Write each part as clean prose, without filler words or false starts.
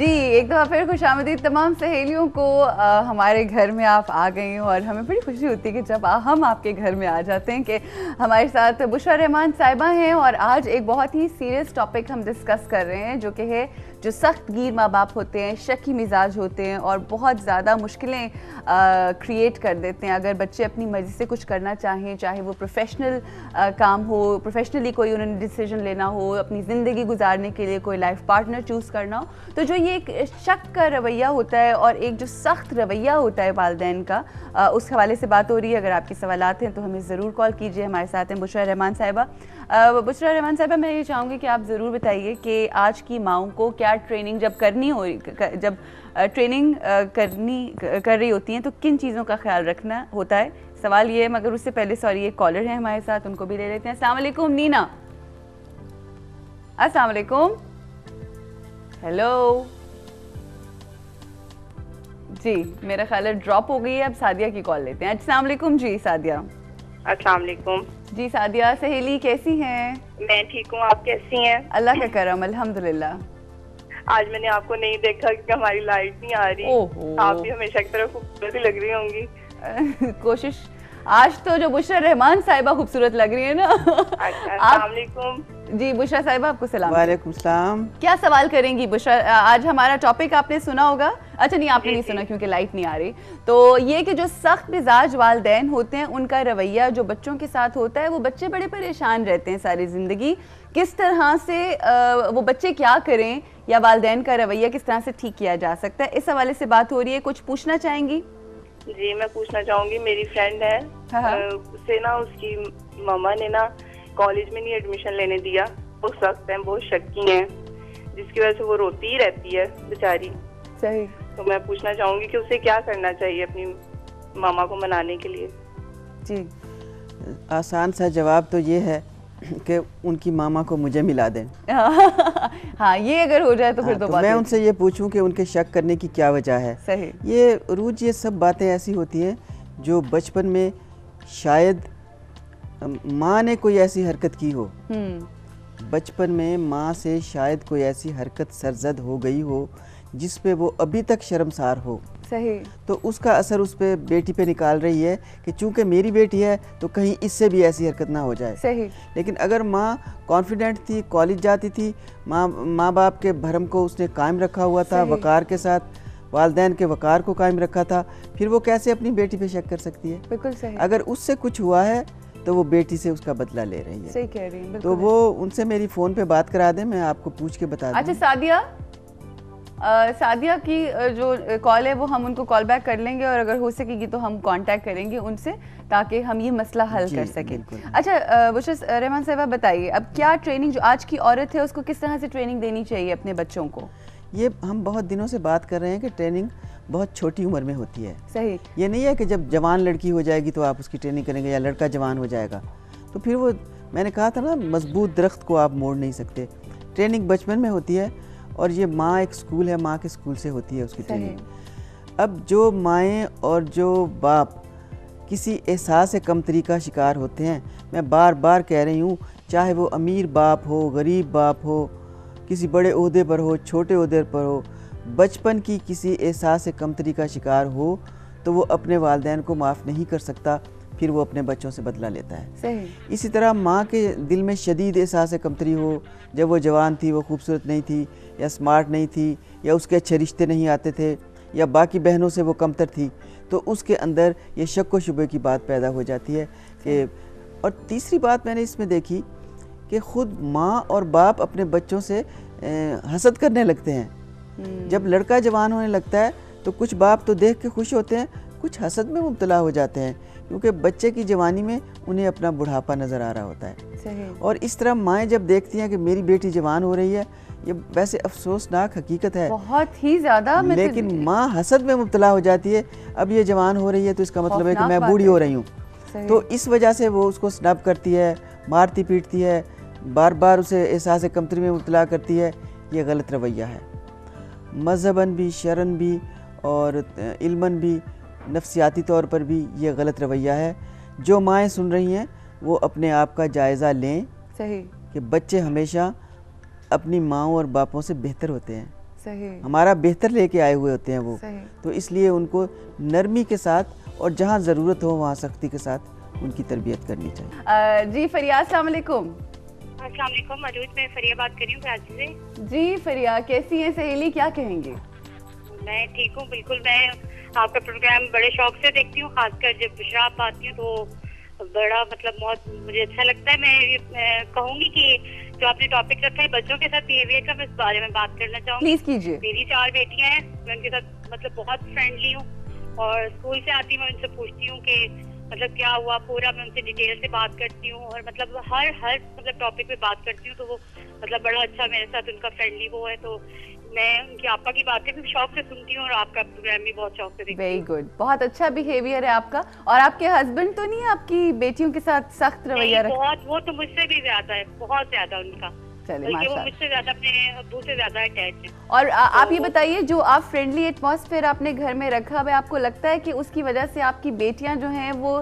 जी, एक दफ़ा फिर खुशामदीद तमाम सहेलियों को। हमारे घर में आप आ गई हो और हमें बड़ी खुशी होती है कि जब हम आपके घर में आ जाते हैं कि हमारे साथ बुशरा रहमान साहिबा हैं। और आज एक बहुत ही सीरियस टॉपिक हम डिस्कस कर रहे हैं, जो कि है जो सख्त गिर माँ बाप होते हैं, शकी मिजाज होते हैं और बहुत ज़्यादा मुश्किलें क्रिएट कर देते हैं अगर बच्चे अपनी मर्ज़ी से कुछ करना चाहें, चाहे वो प्रोफेशनल काम हो, प्रोफेशनली कोई उन्होंने डिसीजन लेना हो, अपनी ज़िंदगी गुजारने के लिए कोई लाइफ पार्टनर चूज़ करना हो। तो जो ये एक शक का रवैया होता है और एक जो सख्त रवैया होता है वालिदैन का, उस हवाले से बात हो रही है। अगर आपके सवालात हैं तो हमें ज़रूर कॉल कीजिए। हमारे साथ हैं बुशरा रहमान साहिबा। बुशरा रहमान साहिबा, मैं ये चाहूँगी कि आप ज़रूर बताइए कि आज की माओं को क्या ट्रेनिंग जब करनी हो, जब ट्रेनिंग कर रही होती हैं तो किन चीज़ों का ख्याल रखना होता है। सवाल ये है, मगर उससे पहले सॉरी, एक कॉलर है हमारे साथ, उनको भी ले लेते हैं। अस्सलाम वालेकुम नीना। अस्सलाम वालेकुम। हेलो जी, मेरा ख्याल है ड्रॉप हो गई है। अब सादिया की कॉल लेते हैं। अस्सलाम वालेकुम जी सादिया। अस्सलाम वालेकुम जी सादिया, सहेली कैसी हैं? मैं ठीक हूँ, आप कैसी हैं? अल्लाह का करम, अल्हम्दुलिल्लाह। आज मैंने आपको नहीं देखा क्योंकि हमारी लाइट नहीं आ रही। ओहो। आप भी हमेशा की तरह खूबसूरत ही लग रही होंगी। कोशिश। आज तो जो बुशरा रहमान साहिबा खूबसूरत लग रही है ना। अस्सलाम वालेकुम जी बुशरा साहिबा, आपको सलाम। वालेकुम सलाम। क्या सवाल करेंगी बुशरा? आज हमारा टॉपिक आपने सुना होगा। अच्छा नहीं, आपने नहीं सुना क्योंकि लाइट नहीं आ रही। तो ये कि जो सख्त मिजाज वालिदैन होते हैं, उनका रवैया जो बच्चों के साथ होता है, वो बच्चे बड़े परेशान रहते हैं सारी ज़िंदगी। किस तरह से वो बच्चे क्या करें या वालिदैन का रवैया किस तरह से ठीक किया जा सकता है, इस हवाले से बात हो रही है। कुछ पूछना चाहेंगी? जी मैं पूछना चाहूंगी, मेरी फ्रेंड है, उसे ना उसकी मामा ने ना कॉलेज में नहीं एडमिशन लेने दिया। वो सख्त हैं, बहुत शक्की हैं, जिसकी वजह से वो रोती ही रहती है बेचारी। सही। तो मैं पूछना चाहूंगी कि उसे क्या करना चाहिए अपनी मामा को मनाने के लिए। जी, आसान सा जवाब तो ये है कि उनकी मामा को मुझे मिला दें। हाँ, ये अगर हो जाए तो फिर तो बात मैं उनसे ये पूछूं कि उनके शक करने की क्या वजह है। सही। ये सब बातें ऐसी होती हैं जो बचपन में शायद माँ ने कोई ऐसी हरकत की हो, बचपन में माँ से शायद कोई ऐसी हरकत सरजद हो गई हो जिस पे वो अभी तक शर्मसार हो। सही। तो उसका असर उस पे बेटी पे निकाल रही है कि चूंकि मेरी बेटी है तो कहीं इससे भी ऐसी हरकत ना हो जाए। सही। लेकिन अगर माँ कॉन्फिडेंट थी, कॉलेज जाती थी, माँ बाप के भरम को उसने कायम रखा हुआ था, वकार के साथ वालिदैन के वकार को कायम रखा था, फिर वो कैसे अपनी बेटी पे शक कर सकती है? बिल्कुल सही। अगर उससे कुछ हुआ है तो वो बेटी से उसका बदला ले रही है। सही कह रही है। तो वो उनसे मेरी फ़ोन पे बात करा दें, मैं आपको पूछ के बता दूँ। अच्छा सादिया, सादिया की जो कॉल है वो हम उनको कॉल बैक कर लेंगे और अगर हो सकेगी तो हम कांटेक्ट करेंगे उनसे ताकि हम ये मसला हल कर सकें। अच्छा बुशरा रहमान साहिबा, बताइए अब क्या ट्रेनिंग जो आज की औरत है उसको किस तरह से ट्रेनिंग देनी चाहिए अपने बच्चों को? ये हम बहुत दिनों से बात कर रहे हैं कि ट्रेनिंग बहुत छोटी उम्र में होती है। सही। ये नहीं है कि जब जवान लड़की हो जाएगी तो आप उसकी ट्रेनिंग करेंगे या लड़का जवान हो जाएगा तो फिर वो, मैंने कहा था ना, मजबूत दरख्त को आप मोड़ नहीं सकते। ट्रेनिंग बचपन में होती है और ये माँ एक स्कूल है, माँ के स्कूल से होती है उसकी ट्रेनिंग। अब जो माएँ और जो बाप किसी एहसास कमतरी का शिकार होते हैं, मैं बार बार कह रही हूँ, चाहे वो अमीर बाप हो, गरीब बाप हो, किसी बड़े ओहदे पर हो, छोटे ओहदे पर हो, बचपन की किसी एहसास कमतरी का शिकार हो तो वो अपने वालिदैन को माफ़ नहीं कर सकता, फिर वो अपने बच्चों से बदला लेता है। सही। इसी तरह माँ के दिल में शदीद एहसास कमतरी हो, जब वो जवान थी, वो खूबसूरत नहीं थी या स्मार्ट नहीं थी या उसके अच्छे रिश्ते नहीं आते थे या बाकी बहनों से वो कमतर थी, तो उसके अंदर ये शक व शुबे की बात पैदा हो जाती है कि। और तीसरी बात मैंने इसमें देखी कि ख़ुद माँ और बाप अपने बच्चों से हसद करने लगते हैं। जब लड़का जवान होने लगता है तो कुछ बाप तो देख के खुश होते हैं, कुछ हसद में मुब्तला हो जाते हैं क्योंकि बच्चे की जवानी में उन्हें अपना बुढ़ापा नज़र आ रहा होता है। सही। और इस तरह माएँ जब देखती हैं कि मेरी बेटी जवान हो रही है, ये वैसे अफसोसनाक हकीकत है, बहुत ही ज़्यादा, लेकिन माँ हसद में मुब्तला हो जाती है। अब ये जवान हो रही है तो इसका मतलब है कि मैं बूढ़ी हो रही हूँ, तो इस वजह से वो उसको स्नब करती है, मारती पीटती है, बार बार उसे एहसास कमतरी में मुब्तला करती है। ये गलत रवैया है, मज़हबन भी, शरन भी और इल्मन भी, नफ्सियाती तौर पर भी ये गलत रवैया है। जो माएँ सुन रही हैं वो अपने आप का जायज़ा लें। सही। कि बच्चे हमेशा अपनी माँओं और बापों से बेहतर होते हैं। सही। हमारा बेहतर लेके आए हुए होते हैं वो। सही। तो इसलिए उनको नरमी के साथ और जहाँ ज़रूरत हो वहाँ सख्ती के साथ उनकी तरबियत करनी चाहिए। जी फरिया, अस्सलाम वालेकुम। अस्सलाम वालेकुम मरूज, मैं फरिया बात कर रही हूँ कराची से। जी फरिया, कैसी है सहेली, क्या कहेंगे? मैं ठीक हूँ बिल्कुल। मैं आपका प्रोग्राम बड़े शौक से देखती हूँ, खासकर जब बुशरा आप आती हूँ तो बड़ा मतलब बहुत मुझे अच्छा लगता है। मैं कहूँगी कि जो आपने टॉपिक रखा है बच्चों के साथ बिहेवियर का, मैं इस बारे में बात करना चाहूँगी। प्लीज कीजिए। मेरी 4 बेटियाँ हैं, मैं उनके साथ मतलब बहुत फ्रेंडली हूँ और स्कूल से आती मैं उनसे पूछती हूँ कि मतलब क्या हुआ पूरा, मैं उनसे डिटेल से बात करती हूँ और मतलब हर मतलब टॉपिक पे बात करती हूँ। तो वो मतलब बड़ा अच्छा मेरे साथ उनका फ्रेंडली वो है। तो मैं उनकी आपा की बातें भी शौक से सुनती हूँ और आपका प्रोग्राम भी बहुत शौक से देखती हूँ। वेरी गुड, बहुत अच्छा बिहेवियर है आपका। और आपके हस्बैंड तो नहीं आपकी बेटियों के साथ सख्त रवैया रखते? बहुत, वो तो मुझसे भी ज्यादा है, बहुत ज्यादा उनका। चलिए वो माशाल्लाह। मुझसे ज्यादा अपने अब्बू से ज्यादा अटैच है। और आप ये बताइए, जो आप फ्रेंडली एटमॉस्फेयर आपने घर में रखा है, आपको लगता है कि उसकी वजह से आपकी बेटियां जो हैं वो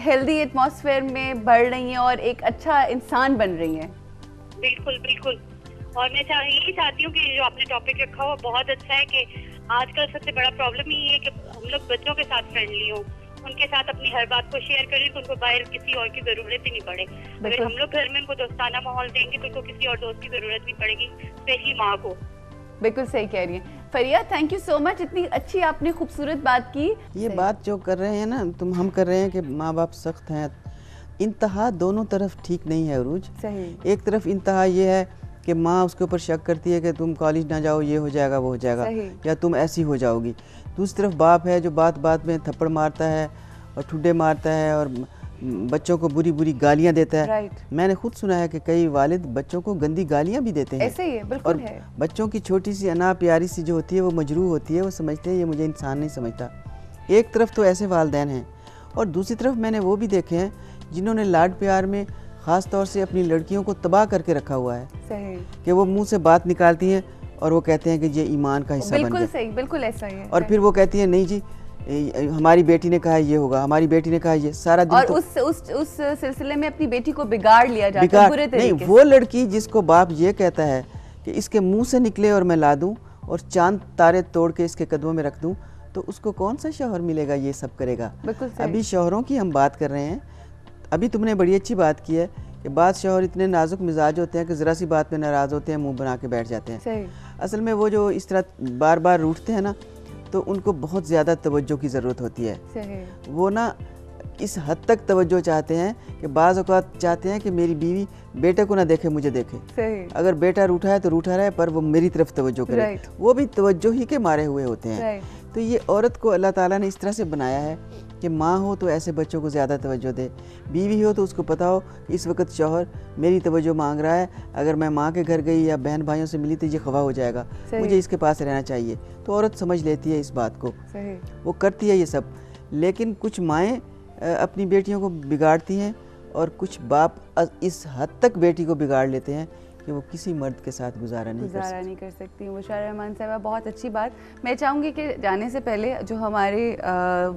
हेल्दी एटमॉस्फेयर में बढ़ रही हैं और एक अच्छा इंसान बन रही हैं? बिल्कुल बिल्कुल। और मैं यही चाहती हूँ कि जो आपने टॉपिक रखा हुआ बहुत अच्छा है कि आजकल सबसे बड़ा प्रॉब्लम यही है कि हम लोग बच्चों के साथ फ्रेंडली हो, उनके साथ अपनी हर बात को शेयर करें तो उनको बाहर किसी और की जरूरत ही नहीं पड़े। अगर हम लोग घर में उनको दोस्ताना माहौल देंगे तो उनको किसी और दोस्त की जरूरत नहीं पड़ेगी, स्पेशली माँ को। बिल्कुल सही कह रही हैं फरिया, थैंक यू सो मच, इतनी अच्छी आपने खूबसूरत बात की। ये बात जो कर रहे हैं ना हम कर रहे हैं कि माँ बाप सख्त हैं, इंतहा दोनों तरफ ठीक नहीं है अरूज। सही। एक तरफ इंतहा ये है कि माँ उसके ऊपर शक करती है कि तुम कॉलेज ना जाओ, ये हो जाएगा वो हो जाएगा, या तुम ऐसी हो जाओगी। दूसरी तरफ बाप है जो बात बात में थप्पड़ मारता है और ठुड्डे मारता है और बच्चों को बुरी बुरी गालियां देता है। राइट। मैंने खुद सुना है कि कई वालिद बच्चों को गंदी गालियां भी देते हैं। ऐसे ही है, बिल्कुल और है। बच्चों की छोटी सी अना प्यारी सी जो होती है वो मजरूह होती है, वो समझते हैं ये मुझे इंसान नहीं समझता। एक तरफ तो ऐसे वालिदैन हैं और दूसरी तरफ मैंने वो भी देखे हैं जिन्होंने लाड प्यार में ख़ास तौर से अपनी लड़कियों को तबाह करके रखा हुआ है। सही। कि वो मुंह से बात निकालती हैं और वो कहते हैं कि ये ईमान का हिस्सा बन गया। बिल्कुल सही, बिल्कुल ऐसा ही है। और फिर वो कहती है नहीं जी हमारी बेटी ने कहा ये होगा, हमारी बेटी ने कहा ये, सारा दिन और तो उस सिलसिले में अपनी बेटी को बिगाड़ लिया जाता है बुरे तरीके नहीं। वो लड़की जिसको बाप ये कहता है कि इसके मुंह से निकले और मैं ला दूं और चांद तारे तोड़ के इसके कदमों में रख दूं, तो उसको कौन सा शौहर मिलेगा ये सब करेगा? अभी शौहरों की हम बात कर रहे हैं। अभी तुमने बड़ी अच्छी बात की है कि बाद शौहर इतने नाजुक मिजाज होते हैं कि ज़रा सी बात पे नाराज़ होते हैं, मुंह बना के बैठ जाते हैं। सही। असल में वो जो इस तरह बार बार रूठते हैं ना, तो उनको बहुत ज़्यादा तवज्जो की ज़रूरत होती है। सही। वो ना इस हद तक तवज्जो चाहते हैं कि बाज़ औक़ात चाहते हैं कि मेरी बीवी बेटे को ना देखे, मुझे देखे। सही। अगर बेटा रूठा है तो रूठा रहे, पर वो मेरी तरफ तवज्जो करे। वो भी तवज्जो ही के मारे हुए होते हैं। तो ये औरत को अल्लाह ताला ने इस तरह से बनाया है कि माँ हो तो ऐसे बच्चों को ज़्यादा तवज्जो दे, बीवी हो तो उसको पता हो कि इस वक्त शौहर मेरी तवज्जो मांग रहा है, अगर मैं माँ के घर गई या बहन भाइयों से मिली तो ये खफा हो जाएगा, मुझे इसके पास रहना चाहिए। तो औरत समझ लेती है इस बात को। सही। वो करती है ये सब। लेकिन कुछ माएँ अपनी बेटियों को बिगाड़ती हैं और कुछ बाप इस हद तक बेटी को बिगाड़ लेते हैं कि वो किसी मर्द के साथ गुजारा नहीं कर सकती। बुशरा रहमान साहिबा, बहुत अच्छी बात। मैं चाहूँगी कि जाने से पहले जो हमारे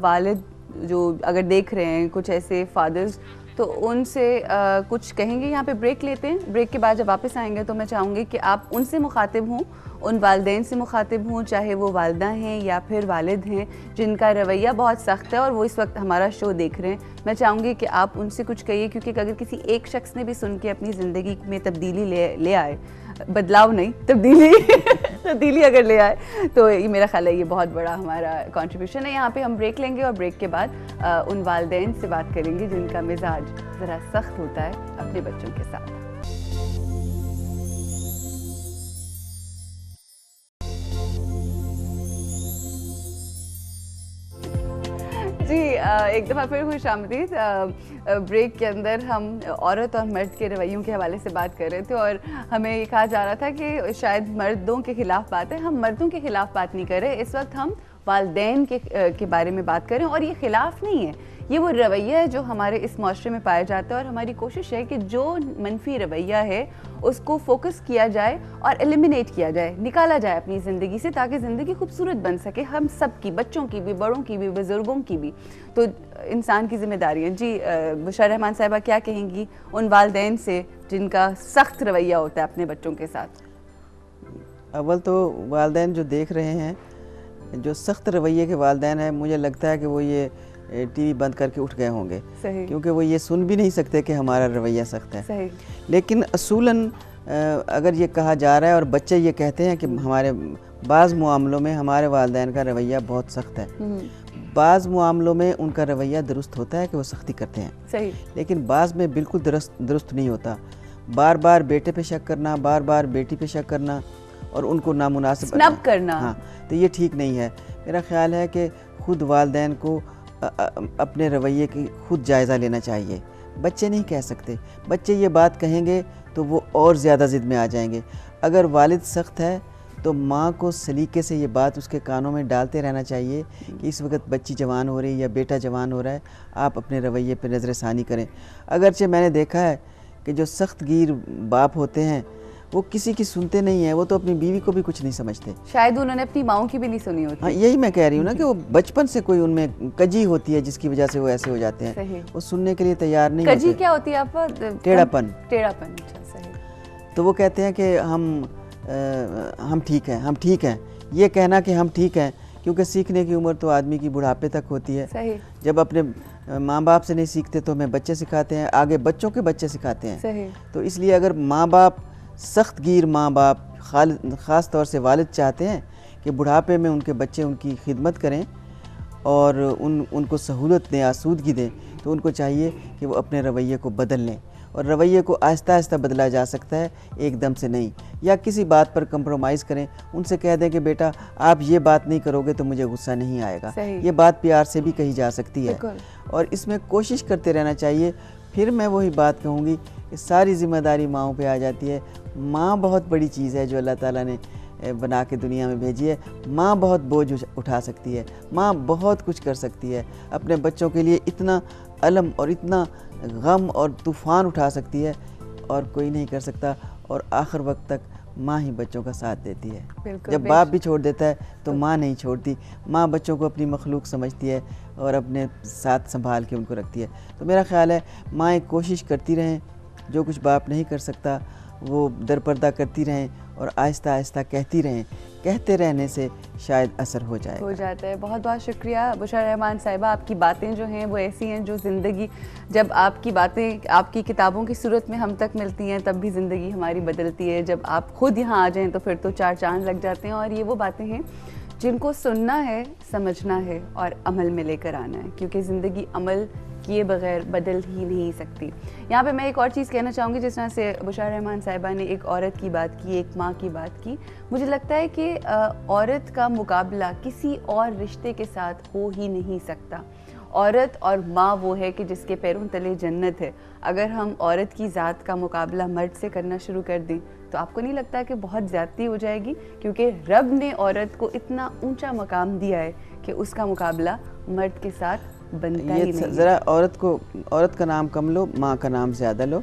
वालिद जो अगर देख रहे हैं कुछ ऐसे फादर्स, तो उनसे कुछ कहेंगे। यहाँ पे ब्रेक लेते हैं, ब्रेक के बाद जब वापस आएंगे तो मैं चाहूँगी कि आप उनसे मुखातिब हों, उन वालिदैन से मुखातिब हों, चाहे वो वालिदा हैं या फिर वालिद हैं जिनका रवैया बहुत सख्त है और वो इस वक्त हमारा शो देख रहे हैं। मैं चाहूँगी कि आप उनसे कुछ कहिए, क्योंकि अगर किसी एक शख्स ने भी सुन के अपनी ज़िंदगी में तब्दीली ले आए, बदलाव नहीं तब्दीली अगर ले आए, तो ये मेरा ख्याल है ये बहुत बड़ा हमारा कंट्रीब्यूशन है। यहाँ पे हम ब्रेक लेंगे और ब्रेक के बाद उन वालिदैन से बात करेंगे जिनका मिजाज ज़रा सख्त होता है अपने बच्चों के साथ। जी एक दफ़ा फिर खुशामदीद। ब्रेक के अंदर हम औरत और मर्द के रवैयों के हवाले से बात कर रहे थे और हमें ये कहा जा रहा था कि शायद मर्दों के ख़िलाफ़ बात है। हम मर्दों के ख़िलाफ़ बात नहीं कर रहे, इस वक्त हम वालिदैन के बारे में बात करें। और ये खिलाफ नहीं है, ये वो रवैया है जो हमारे इस माशरे में पाया जाता है और हमारी कोशिश है कि जो मनफी रवैया है उसको फोकस किया जाए और एलिमिनेट किया जाए, निकाला जाए अपनी ज़िंदगी से, ताकि ज़िंदगी खूबसूरत बन सके हम सब की, बच्चों की भी, बड़ों की भी, बुज़ुर्गों की भी। तो इंसान की जिम्मेदारी है। जी बुशरा रहमान साहिबा, क्या कहेंगी उन वालिदैन से जिनका सख्त रवैया होता है अपने बच्चों के साथ? अव्वल तो वालिदैन जो देख रहे हैं, जो सख्त रवैये के वालिदैन हैं, मुझे लगता है कि वो ये टीवी बंद करके उठ गए होंगे। सही। क्योंकि वो ये सुन भी नहीं सकते कि हमारा रवैया सख्त है। सही। लेकिन असूलन अगर ये कहा जा रहा है और बच्चे ये कहते हैं कि हमारे बाज़ मामलों में हमारे वालिदैन का रवैया बहुत सख्त है, बाज़ मामलों में उनका रवैया दुरुस्त होता है कि वो सख्ती करते हैं। सही। लेकिन बाज़ में बिल्कुल दुरुस्त नहीं होता। बार बार बेटे पे शक करना, बार बार बेटी पे शक करना और उनको नामुनासिब स्नब करना, हाँ, तो ये ठीक नहीं है। मेरा ख्याल है कि खुद वालिदैन को अपने रवैये की खुद जायज़ा लेना चाहिए। बच्चे नहीं कह सकते, बच्चे ये बात कहेंगे तो वो और ज़्यादा ज़िद में आ जाएंगे। अगर वालिद सख्त है तो माँ को सलीके से ये बात उसके कानों में डालते रहना चाहिए कि इस वक्त बच्ची जवान हो रही है या बेटा जवान हो रहा है, आप अपने रवैये पर नज़र षानी करें। अगरचे मैंने देखा है कि जो सख्त गिर बाप होते हैं वो किसी की सुनते नहीं है, वो तो अपनी बीवी को भी कुछ नहीं समझते। शायद उन्होंने अपनी माँओं की भी नहीं सुनी होती। हाँ, यही मैं कह रही हूँ ना कि वो बचपन से कोई उनमें कजी होती है जिसकी वजह से वो ऐसे हो जाते हैं। वो सुनने के लिए तैयार नहीं होते। कजी क्या होती है आपका? टेढ़ापन। टेढ़ापन, अच्छा, सही। तो वो कहते हैं कि हम ठीक हैं, हम ठीक हैं। ये कहना कि हम ठीक हैं, क्योंकि सीखने की उम्र तो आदमी की बुढ़ापे तक होती है। सही। जब अपने माँ बाप से नहीं सीखते तो हमें बच्चे सिखाते हैं, आगे बच्चों के बच्चे सिखाते हैं। सही। तो इसलिए अगर माँ बाप, सख्त गिर माँ बाप, ख़ास तौर से वालिद चाहते हैं कि बुढ़ापे में उनके बच्चे उनकी खिदमत करें और उनको सहूलत दें, आसूदगी दें, तो उनको चाहिए कि वो अपने रवैये को बदल लें। और रवैये को आहिस्ता आहिस्ता बदला जा सकता है, एकदम से नहीं। या किसी बात पर कंप्रोमाइज़ करें, उनसे कह दें कि बेटा आप ये बात नहीं करोगे तो मुझे गुस्सा नहीं आएगा। ये बात प्यार से भी कही जा सकती है और इसमें कोशिश करते रहना चाहिए। फिर मैं वही बात कहूँगी कि सारी ज़िम्मेदारी माँओं पे आ जाती है। माँ बहुत बड़ी चीज़ है जो अल्लाह ताला ने बना के दुनिया में भेजी है। माँ बहुत बोझ उठा सकती है, माँ बहुत कुछ कर सकती है, अपने बच्चों के लिए इतना अलम और इतना गम और तूफ़ान उठा सकती है और कोई नहीं कर सकता। और आखिर वक्त तक माँ ही बच्चों का साथ देती है। जब बाप भी छोड़ देता है तो माँ नहीं छोड़ती। माँ बच्चों को अपनी मखलूक समझती है और अपने साथ संभाल के उनको रखती है। तो मेरा ख़्याल है माँ कोशिश करती रहें, जो कुछ बाप नहीं कर सकता वो दरपर्दा करती रहें और आहिस्ता आहिस्ता कहती रहें। कहते रहने से शायद असर हो जाता है। बहुत बहुत शुक्रिया बुशरा रहमान साहिबा। आपकी बातें जो हैं वो ऐसी हैं जो ज़िंदगी, जब आपकी बातें आपकी किताबों की सूरत में हम तक मिलती हैं तब भी ज़िंदगी हमारी बदलती है। जब आप खुद यहाँ आ जाएं तो फिर तो चार चांद लग जाते हैं। और ये वो बातें हैं जिनको सुनना है, समझना है और अमल में लेकर आना है, क्योंकि ज़िंदगी अमल किए बगैर बदल ही नहीं सकती। यहाँ पे मैं एक और चीज़ कहना चाहूँगी, जिस तरह से बुशरा रहमान साहिबा ने एक औरत की बात की, एक माँ की बात की। मुझे लगता है कि औरत का मुकाबला किसी और रिश्ते के साथ हो ही नहीं सकता। औरत और माँ वो है कि जिसके पैरों तले जन्नत है। अगर हम औरत की ज़ात का मुकाबला मर्द से करना शुरू कर दें तो आपको नहीं लगता कि बहुत ज़्यादती हो जाएगी? क्योंकि रब ने औरत को इतना ऊंचा मकाम दिया है कि उसका मुकाबला मर्द के साथ बनता ही नहीं। ज़रा औरत का नाम कम लो, माँ का नाम ज़्यादा लो,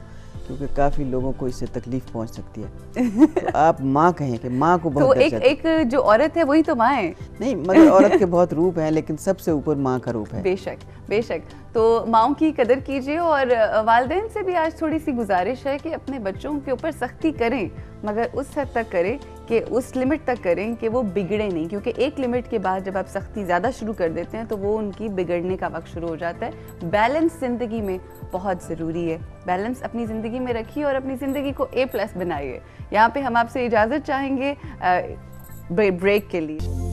क्योंकि काफ़ी लोगों को इससे तकलीफ पहुंच सकती है। तो आप माँ कहें कि माँ को बहुत तो एक जो औरत है वही तो माँ है। नहीं, मगर औरत के बहुत रूप हैं, लेकिन सबसे ऊपर माँ का रूप है। बेशक बेशक। तो माँओं की कदर कीजिए और वालिदैन से भी आज थोड़ी सी गुजारिश है कि अपने बच्चों के ऊपर सख्ती करें, मगर उस हद तक करें कि उस लिमिट तक करें कि वो बिगड़े नहीं। क्योंकि एक लिमिट के बाद जब आप सख्ती ज़्यादा शुरू कर देते हैं तो वो उनकी बिगड़ने का वक्त शुरू हो जाता है। बैलेंस ज़िंदगी में बहुत ज़रूरी है। बैलेंस अपनी ज़िंदगी में रखिए और अपनी ज़िंदगी को A+ बनाइए। यहाँ पे हम आपसे इजाज़त चाहेंगे ब्रेक के लिए।